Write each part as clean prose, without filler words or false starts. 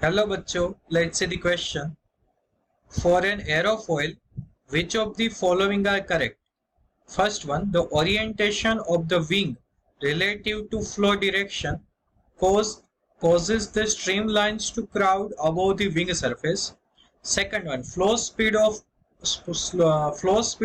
Hello bachcho, let's see the question. For an aerofoil, which of the following are correct? First one, the orientation of the wing relative to flow direction causes the streamlines to crowd above the wing surface. Second one, flow speed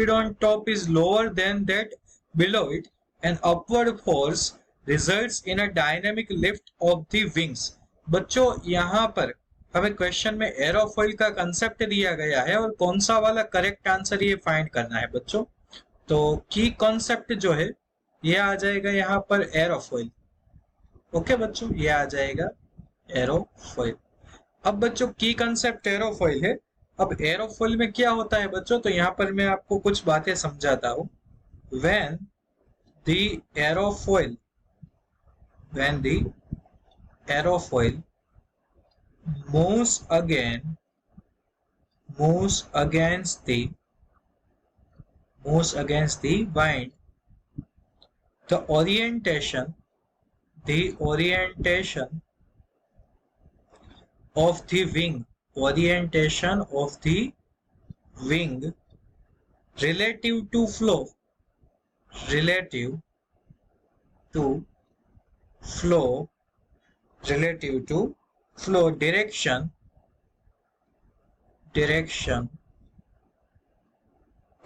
on top is lower than that below it, and upward force results in a dynamic lift of the wings. बच्चों यहाँ पर हमें question में aerofoil का concept दिया गया है और कौन सा वाला करेक्ट आंसर ये फाइंड करना है बच्चों। तो की कॉन्सेप्ट जो है ये आ जाएगा यहाँ पर एरोफॉइल। ओके बच्चों, ये आ जाएगा एरोफॉइल। अब बच्चों की कंसेप्ट एरोफॉइल है। अब एरोफॉइल में क्या होता है बच्चों, तो यहाँ पर मैं आपको कुछ बातें समझाता हूँ। when the aerofoil moves against the wind, the orientation of the wing relative to flow direction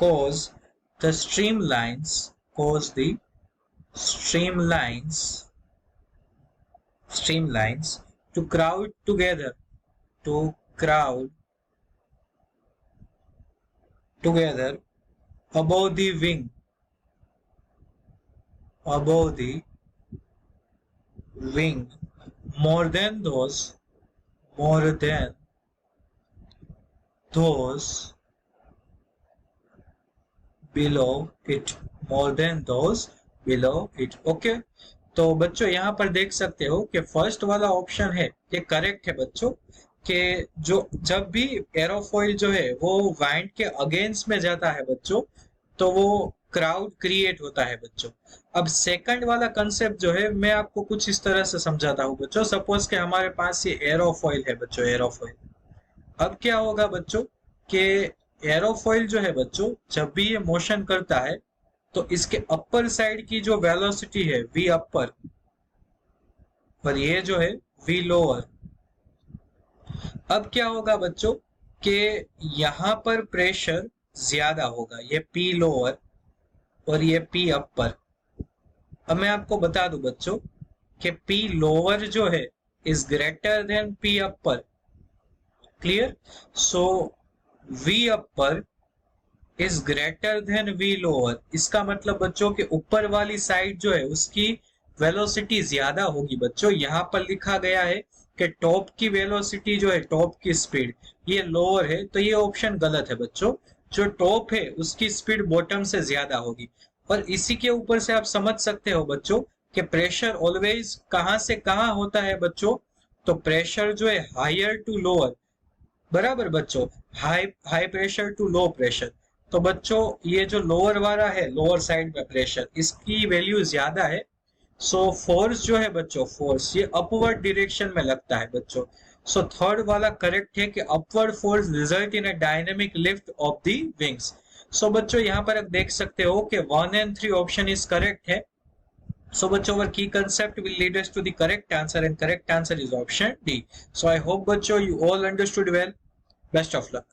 cause the streamlines to crowd together above the wing more than those below it okay. तो बच्चों यहाँ पर देख सकते हो कि first वाला option है ये करेक्ट है बच्चों, कि जो जब भी एरोफॉइल जो है वो वाइंड के अगेंस्ट में जाता है बच्चों तो वो क्राउड क्रिएट होता है बच्चों। अब सेकंड वाला कंसेप्ट जो है मैं आपको कुछ इस तरह से समझाता हूँ बच्चों। सपोज कि हमारे पास ये एरोफॉइल है बच्चों, एरोफॉइल। अब क्या होगा बच्चों कि एरोफॉइल जो है बच्चों जब भी ये मोशन करता है तो इसके अपर साइड की जो वेलोसिटी है वी अपर और ये जो है वी लोअर। अब क्या होगा बच्चों कि यहाँ पर प्रेशर ज्यादा होगा, ये पी लोअर और ये पी अपर। अब मैं आपको बता दूं बच्चों कि पी लोअर जो है is greater than P upper. Clear? So V upper is greater than V lower. इसका मतलब बच्चों कि ऊपर वाली साइड जो है उसकी वेलोसिटी ज्यादा होगी बच्चों। यहाँ पर लिखा गया है कि टॉप की वेलोसिटी जो है, टॉप की स्पीड ये लोअर है, तो ये ऑप्शन गलत है बच्चों। जो टॉप है उसकी स्पीड बॉटम से ज्यादा होगी। और इसी के ऊपर से आप समझ सकते हो बच्चों कि प्रेशर ऑलवेज कहां से कहां होता है बच्चों, तो प्रेशर जो है हायर टू लोअर, बराबर बच्चों, high pressure to low pressure. तो बच्चों ये जो लोअर वाला है, लोअर साइड में प्रेशर, इसकी वैल्यू ज्यादा है। सो फोर्स जो है बच्चों, फोर्स ये अपवर्ड डायरेक्शन में लगता है बच्चों। सो थर्ड वाला करेक्ट है कि upward force result in a dynamic lift of the wings. So बच्चों यहाँ पर आप देख सकते हो कि 1 and 3 ऑप्शन इज करेक्ट है। So बच्चों our key concept will lead us to the correct answer and correct answer is option D. So I hope बच्चों you all understood well. Best of luck.